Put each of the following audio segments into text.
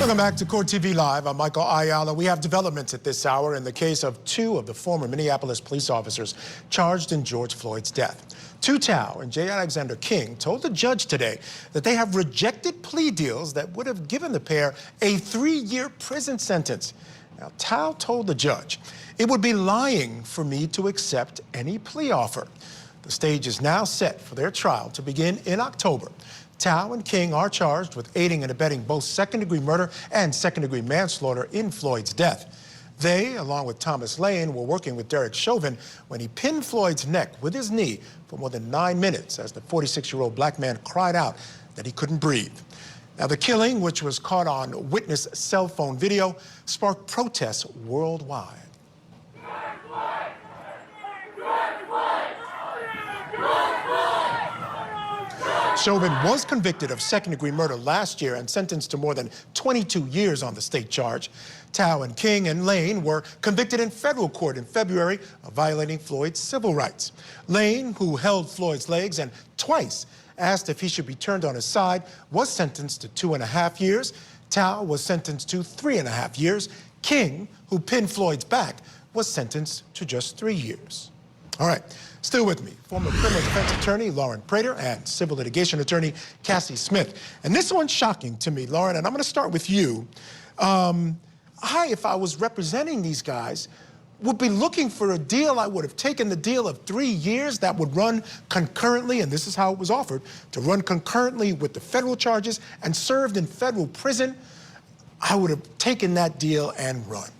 Welcome back to Court TV Live. I'm Michael Ayala. We have developments at this hour in the case of two of the former Minneapolis police officers charged in George Floyd's death. Tou Thao and J. King told the judge today that they have rejected plea deals that would have given the pair a 3-year prison sentence. Now, Thao told the judge, "It would be lying for me to accept any plea offer." The stage is now set for their trial to begin in October. Thao and King are charged with aiding and abetting both second-degree murder and second-degree manslaughter in Floyd's death. They, along with Thomas Lane, were working with Derek Chauvin when he pinned Floyd's neck with his knee for more than 9 minutes as the 46-year-old black man cried out that he couldn't breathe. Now, the killing, which was caught on witness cell phone video, sparked protests worldwide. Chauvin was convicted of second-degree murder last year and sentenced to more than 22 years on the state charge. Thao and King and Lane were convicted in federal court in February of violating Floyd's civil rights. Lane, who held Floyd's legs and twice asked if he should be turned on his side, was sentenced to 2.5 years. Thao was sentenced to 3.5 years. King, who pinned Floyd's back, was sentenced to just 3 years. All right, still with me, former criminal defense attorney Lauren Prater and civil litigation attorney Cassie Smith. And this one's shocking to me, Lauren, and I'm going to start with you. If I was representing these guys, would be looking for a deal. I would have taken the deal of 3 years that would run concurrently, and this is how it was offered, to run concurrently with the federal charges and served in federal prison. I would have taken that deal and run.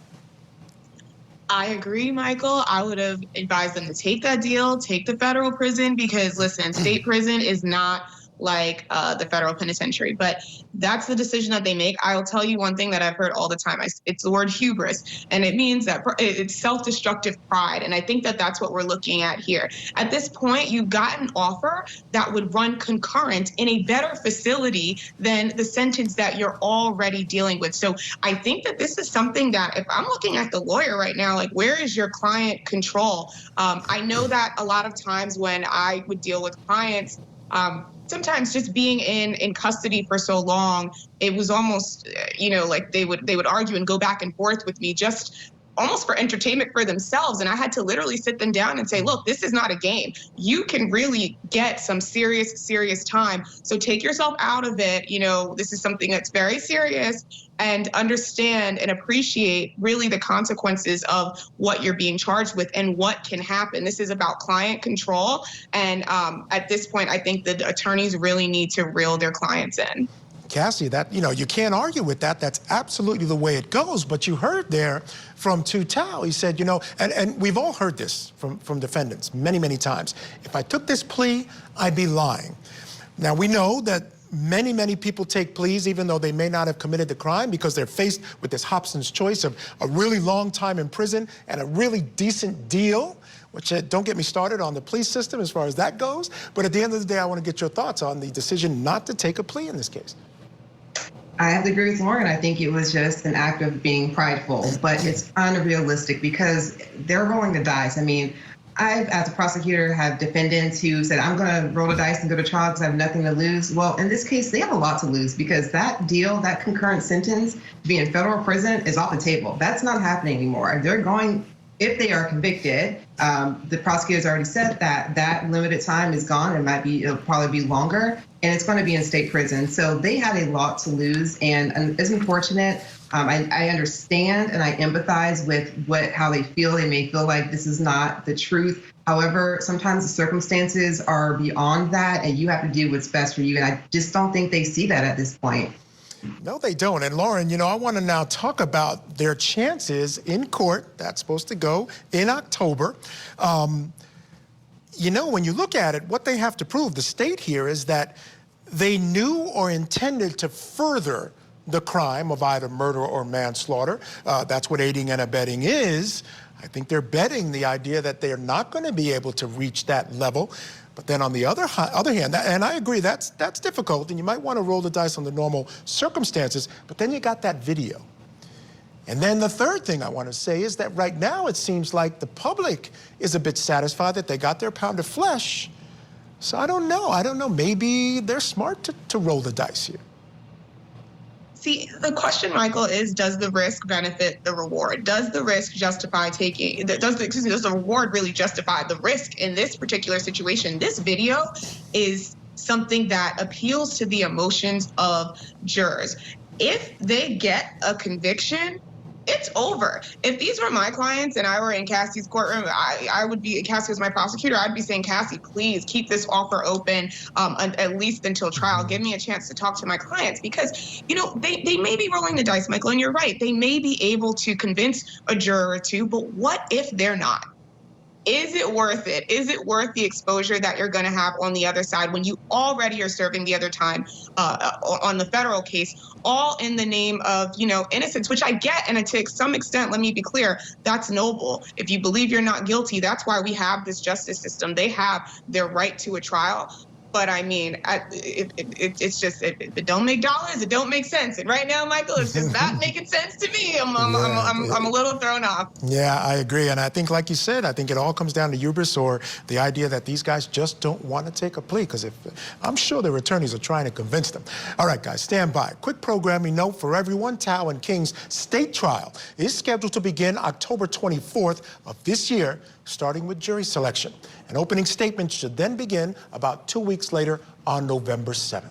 I agree, Michael. I would have advised them to take that deal, take the federal prison, because listen, state prison is not like the federal penitentiary, but that's the decision that they make. I'll tell you one thing that I've heard all the time. It's the word hubris, and it means that it's self-destructive pride, and I think that that's what we're looking at here. At this point, you've got an offer that would run concurrent in a better facility than the sentence that you're already dealing with. So I think that this is something that, if I'm looking at the lawyer right now, like, where is your client control? I know that a lot of times when I would deal with clients, sometimes just being in custody for so long, it was almost, like they would argue and go back and forth with me just almost for entertainment for themselves. And I had to literally sit them down and say, look, this is not a game. You can really get some serious, serious time. So take yourself out of it. This is something that's very serious, and understand and appreciate really the consequences of what you're being charged with and what can happen. This is about client control. And at this point, I think the attorneys really need to reel their clients in. Cassie, that, you can't argue with that. That's absolutely the way it goes. But you heard there from Tou Thao, he said, and we've all heard this from defendants many, many times. If I took this plea, I'd be lying. Now, we know that many, many people take pleas even though they may not have committed the crime, because they're faced with this Hobson's choice of a really long time in prison and a really decent deal, which don't get me started on the plea system as far as that goes. But at the end of the day, I want to get your thoughts on the decision not to take a plea in this case. I have to agree with Lauren. I think it was just an act of being prideful, but it's unrealistic because they're rolling the dice. I mean, I, as a prosecutor, have defendants who said, I'm going to roll the dice and go to trial because I have nothing to lose. Well, in this case, they have a lot to lose, because that deal, that concurrent sentence to be in federal prison is off the table. That's not happening anymore. They're going, if they are convicted, the prosecutor's already said that that limited time is gone. It'll probably be longer, and it's going to be in state prison. So they had a lot to lose, and it's unfortunate. I understand and I empathize with how they feel. They may feel like this is not the truth. However, sometimes the circumstances are beyond that, and you have to do what's best for you. And I just don't think they see that at this point. No, they don't. And Lauren, I want to now talk about their chances in court. That's supposed to go in October. When you look at it, what they have to prove, the state here, is that they knew or intended to further the crime of either murder or manslaughter. That's what aiding and abetting is. I think they're betting the idea that they're not going to be able to reach that level. But then on the other hand, and I agree, that's difficult, and you might want to roll the dice on the normal circumstances, but then you got that video. And then the third thing I want to say is that right now it seems like the public is a bit satisfied that they got their pound of flesh. So I don't know. Maybe they're smart to roll the dice here. See, the question, Michael, is does the risk benefit the reward? Does the risk justify taking, does the reward really justify the risk in this particular situation? This video is something that appeals to the emotions of jurors. If they get a conviction, it's over. If these were my clients and I were in Cassie's courtroom, I would be, Cassie was my prosecutor, I'd be saying, Cassie, please keep this offer open at least until trial. Give me a chance to talk to my clients because, you know, they may be rolling the dice, Michael, and you're right. They may be able to convince a juror or two, but what if they're not? Is it worth it? Is it worth the exposure that you're going to have on the other side when you already are serving the other time on the federal case, all in the name of, you know, innocence, which I get. And to some extent, let me be clear, that's noble. If you believe you're not guilty, that's why we have this justice system. They have their right to a trial. But I mean, it's just, if it don't make dollars, it don't make sense. And right now, Michael, it's just not making sense to me. I'm a little thrown off. Yeah, I agree. And I think, like you said, I think it all comes down to hubris or the idea that these guys just don't want to take a plea. Because I'm sure their attorneys are trying to convince them. All right, guys, stand by. Quick programming note for everyone. Thao and King's state trial is scheduled to begin October 24th of this year, starting with jury selection. An opening statement should then begin about 2 weeks later on November 7th.